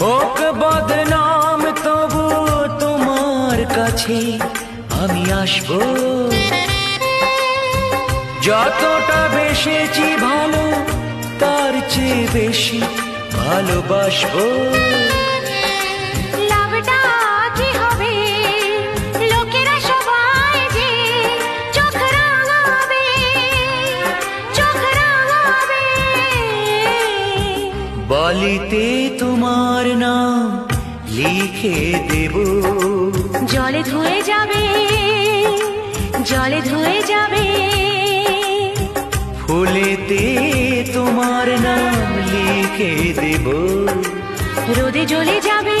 হোক বদনাম তবু তোমার কাছে আমি আসবো। যতটা বেসেছি ভালো তার চেয়ে বেশি ভালোবাসবো। লাভটা কি হবে লোকেরা সবাই যে চোখ রাঙাবে, চোখ রাঙাবে। বালিতে তোমার নাম লিখে দেব, জলে ধুয়ে যাবে, জলে ধুয়ে যাবে। ফুলেতে তোমার নাম লিখে দেব, রোদে জ্বলে যাবে।